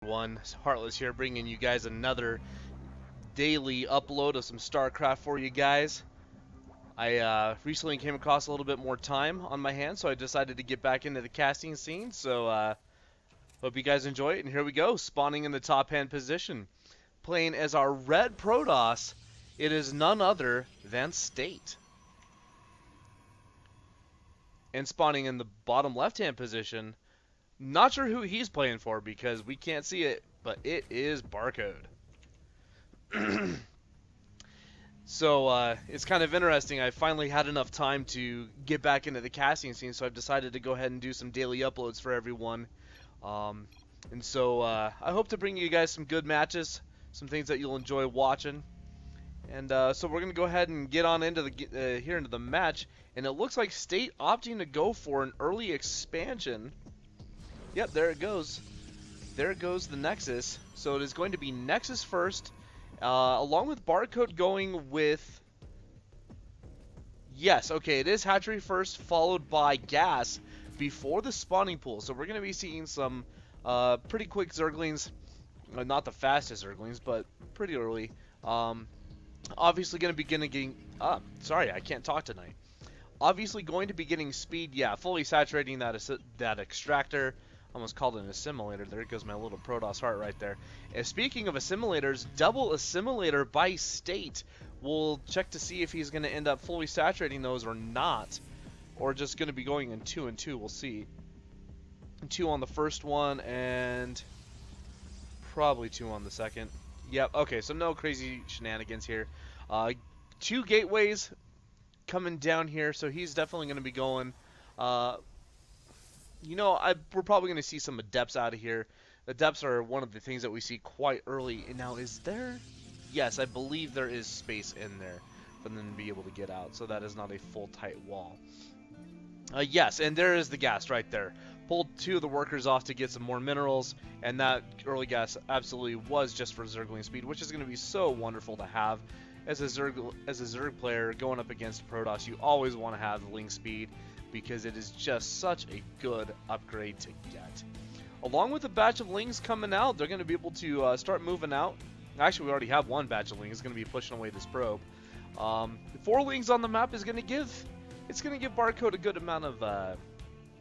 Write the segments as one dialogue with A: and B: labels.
A: One Heartless here, bringing you guys another daily upload of some StarCraft for you guys. I recently came across a little bit more time on my hands, so I decided to get back into the casting scene. So hope you guys enjoy it. And here we go, spawning in the top hand position, playing as our red Protoss. It is none other than State. And spawning in the bottom left hand position, not sure who he's playing for because we can't see it, but it is Barcode. So it's kind of interesting. I finally had enough time to get back into the casting scene, so I've decided to go ahead and do some daily uploads for everyone. And so I hope to bring you guys some good matches, some things that you'll enjoy watching. And so we're going to go ahead and get on into the match. And it looks like State opting to go for an early expansion. Yep, there it goes. There goes the Nexus. So it is going to be Nexus first, along with Barcode going with... Yes, okay, it is Hatchery first, followed by Gas before the spawning pool. So we're going to be seeing some pretty quick Zerglings. Not the fastest Zerglings, but pretty early. Obviously going to be getting... sorry, I can't talk tonight. Obviously going to be getting speed, yeah, fully saturating that extractor. Almost called it an assimilator. There goes my little Protoss heart right there. And speaking of assimilators, double assimilator by State. We'll check to see if he's going to end up fully saturating those or not. Or just going to be going in 2 and 2. We'll see. 2 on the first one and probably 2 on the second. Yep, okay, so no crazy shenanigans here. 2 gateways coming down here, so he's definitely going to be going... You know, we're probably going to see some Adepts out of here. Adepts are one of the things that we see quite early. And now, is there... Yes, I believe there is space in there for them to be able to get out. So that is not a full tight wall. Yes, and there is the gas right there. Pulled 2 of the workers off to get some more minerals. And that early gas absolutely was just for Zergling speed, which is going to be so wonderful to have. As a Zerg player going up against Protoss, you always want to have the Ling speed, because it is just such a good upgrade to get. Along with a batch of Lings coming out, they're going to be able to start moving out. Actually, we already have 1 batch of Lings going to be pushing away this probe. 4 Lings on the map is going to give Barcode a good amount of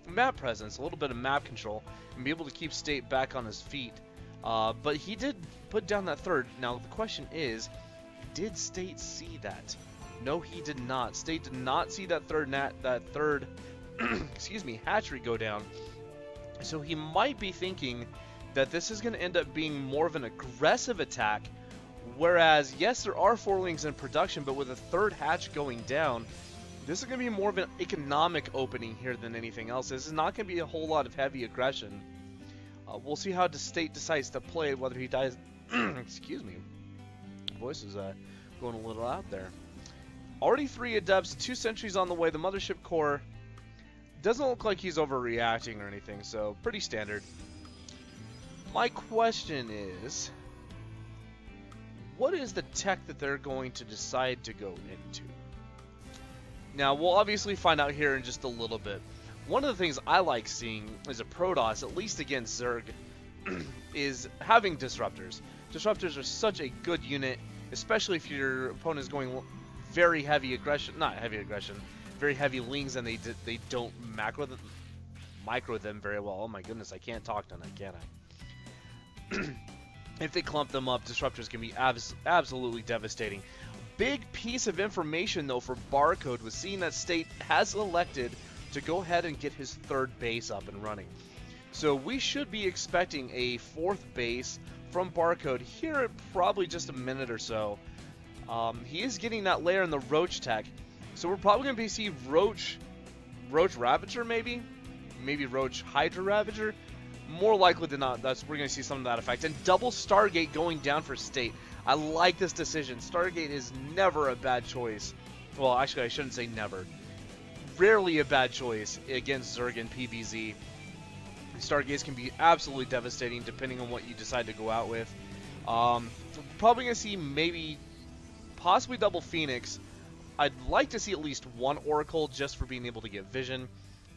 A: map presence, a little bit of map control, and be able to keep State back on his feet. But he did put down that third. Now the question is, did State see that? No, he did not. State did not see that third excuse me, hatchery go down. So he might be thinking that this is going to end up being more of an aggressive attack. Whereas, yes, there are 4 Lings in production, but with a 3rd hatch going down, this is going to be more of an economic opening here than anything else. This is not going to be a whole lot of heavy aggression. We'll see how the State decides to play, whether he dies... excuse me. Voice is going a little out there. Already 3 Adepts, 2 sentries on the way. The Mothership Core doesn't look like he's overreacting or anything, so pretty standard. My question is, what is the tech that they're going to decide to go into? Now, we'll obviously find out here in just a little bit. One of the things I like seeing as a Protoss, at least against Zerg, is having Disruptors. Disruptors are such a good unit, especially if your opponent is going very heavy aggression, not heavy aggression, very heavy Lings, and they don't micro them very well. Oh my goodness, I can't talk tonight, can I? If they clump them up, Disruptors can be absolutely devastating. Big piece of information though for Barcode was seeing that State has elected to go ahead and get his 3rd base up and running. So we should be expecting a 4th base from Barcode here in probably just a minute or so. He is getting that layer in the Roach tech, so we're probably going to see Roach Ravager maybe Roach Hydra Ravager. More likely than not, we're going to see some of that effect. And double Stargate going down for State. I like this decision. Stargate is never a bad choice. Well, actually, I shouldn't say never. Rarely a bad choice against Zerg and PvZ. Stargates can be absolutely devastating depending on what you decide to go out with. Probably going to see possibly double Phoenix. I'd like to see at least 1 Oracle just for being able to get vision.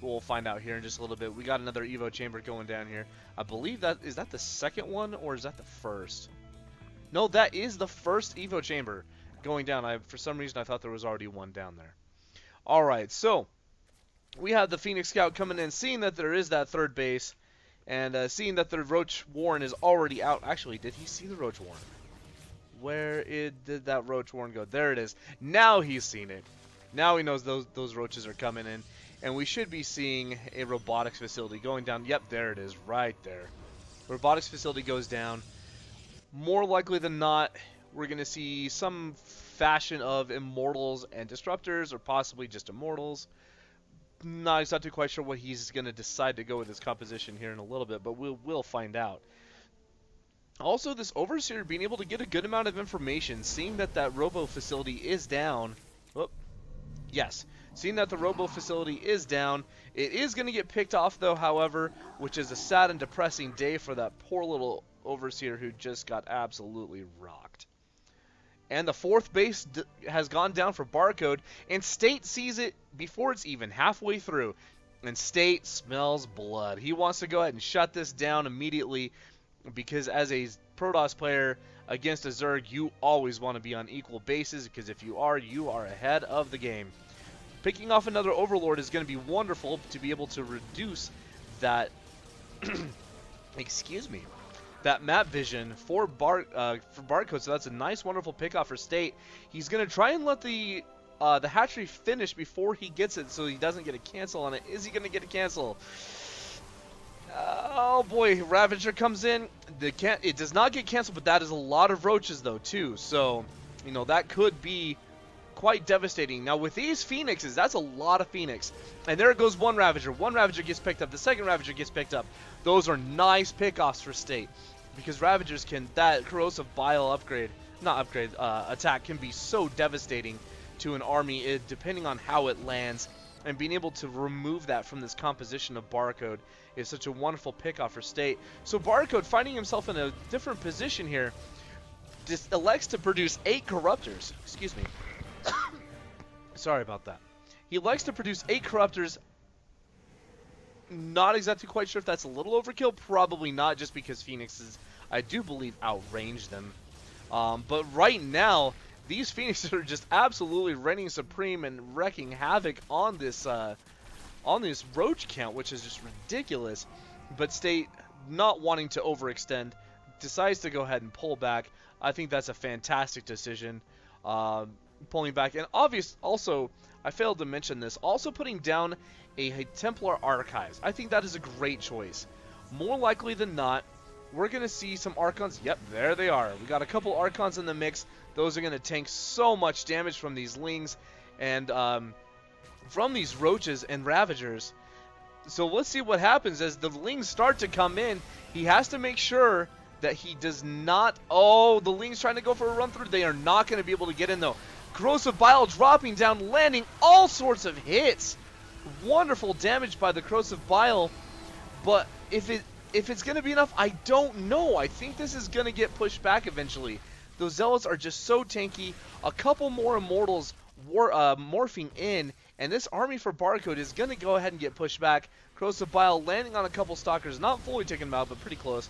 A: we'll find out here in just a little bit. We got another Evo chamber going down here. I believe that is that the second one or is that the first? No, that is the first Evo chamber going down. For some reason I thought there was already one down there. All right, so we have the Phoenix Scout coming in, seeing that there is that third base, and seeing that the Roach Warren is already out. Actually, did he see the Roach Warren? Where did that Roach Warren go? There it is. Now he's seen it. Now he knows those roaches are coming in, and we should be seeing a robotics facility going down. Yep, there it is, right there. Robotics facility goes down. More likely than not, we're going to see some fashion of immortals and disruptors, or possibly just immortals. Not exactly quite sure what he's going to decide to go with his composition here in a little bit, but we'll find out. Also, this Overseer being able to get a good amount of information, seeing that that Robo facility is down. Whoop. Yes, seeing that the Robo facility is down. It is going to get picked off, though, however, which is a sad and depressing day for that poor little Overseer who just got absolutely rocked. And the fourth base has gone down for Barcode, and State sees it before it's even halfway through. And State smells blood. He wants to go ahead and shut this down immediately, because as a Protoss player against a Zerg, you always want to be on equal bases, because if you are ahead of the game. Picking off another Overlord is going to be wonderful to be able to reduce that excuse me, that map vision for Barcode. So that's a nice, wonderful pickoff for State. He's going to try and let the hatchery finish before he gets it, so he doesn't get a cancel on it. Is he going to get a cancel? Oh boy, Ravager comes in. It does not get canceled, but that is a lot of roaches though too. So, you know, that could be quite devastating. Now with these Phoenixes, that's a lot of Phoenix. And there goes one Ravager. One Ravager gets picked up. The second Ravager gets picked up. Those are nice pickoffs for State, because Ravagers that corrosive bile attack can be so devastating to an army, depending on how it lands. And being able to remove that from this composition of Barcode is such a wonderful pickoff for State. So Barcode, finding himself in a different position here, just elects to produce 8 corruptors. Excuse me. Sorry about that. He elects to produce 8 corruptors. Not exactly quite sure if that's a little overkill. Probably not, just because Phoenixes, I do believe, outrange them. But right now, these Phoenixes are just absolutely reigning supreme and wrecking havoc on this roach count, which is just ridiculous. But State, not wanting to overextend, decides to go ahead and pull back. I think that's a fantastic decision, pulling back. And also, I failed to mention this, also putting down a Templar Archives. I think that is a great choice. More likely than not, we're going to see some Archons. Yep, there they are. We got a couple Archons in the mix. Those are going to tank so much damage from these Lings and from these Roaches and Ravagers. So let's see what happens as the Lings start to come in. He has to make sure that he does not... Oh, the Lings trying to go for a run through. They are not going to be able to get in, though. Corrosive Bile dropping down, landing all sorts of hits. Wonderful damage by the Corrosive Bile. But if it's going to be enough, I don't know. I think this is going to get pushed back eventually. Those Zealots are just so tanky. A couple more Immortals morphing in, and this army for Barcode is going to go ahead and get pushed back. Corrosive Bile landing on a couple Stalkers, not fully taking them out, but pretty close.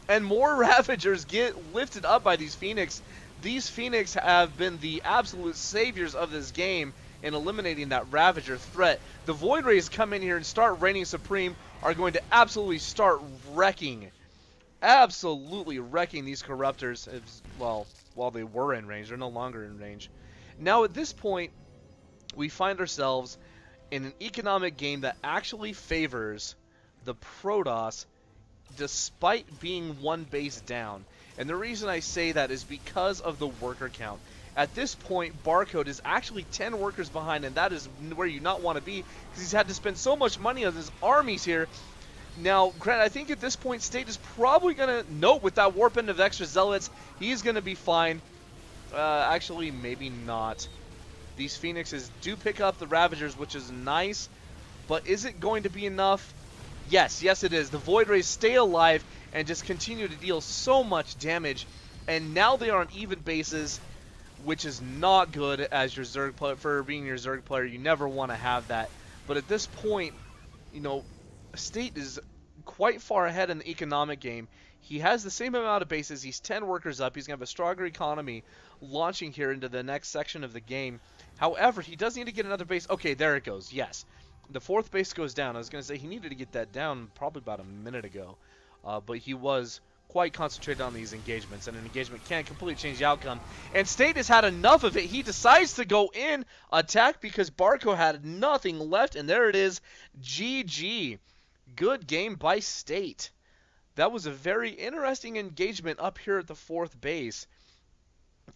A: And more Ravagers get lifted up by these Phoenix. These Phoenix have been the absolute saviors of this game in eliminating that Ravager threat. The Void Rays come in here and start reigning supreme, are going to absolutely start wrecking. Absolutely wrecking these Corruptors, while they were in range. They're no longer in range. Now at this point, we find ourselves in an economic game that actually favors the Protoss, despite being one base down. And the reason I say that is because of the worker count. At this point, Barcode is actually 10 workers behind, and that is where you not want to be, because he's had to spend so much money on his armies here. Now, granted, I think at this point, State is probably going to... Nope, with that warp end of extra Zealots, he's going to be fine. Actually, maybe not. These Phoenixes do pick up the Ravagers, which is nice, but is it going to be enough? Yes, it is. The Void Rays stay alive and just continue to deal so much damage, and now they are on even bases, which is not good as your Zerg player. For being your Zerg player, you never want to have that. But at this point, you know, State is quite far ahead in the economic game. He has the same amount of bases. He's 10 workers up. He's going to have a stronger economy launching here into the next section of the game. However, he does need to get another base. Okay, there it goes. Yes. The fourth base goes down. I was going to say he needed to get that down probably about a minute ago. But he was quite concentrated on these engagements, and an engagement can completely change the outcome. And State has had enough of it. He decides to go in attack because Barcode had nothing left, and there it is. GG. Good game by State. That was a very interesting engagement up here at the fourth base.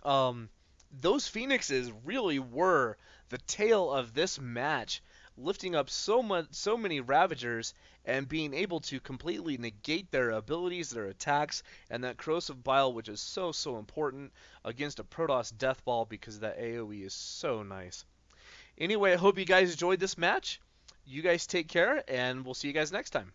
A: Those Phoenixes really were the tail of this match, lifting up so many Ravagers and being able to completely negate their abilities, their attacks, and that Corrosive Bile, which is so important against a Protoss Death Ball because that AoE is so nice. Anyway, I hope you guys enjoyed this match. You guys take care, and we'll see you guys next time.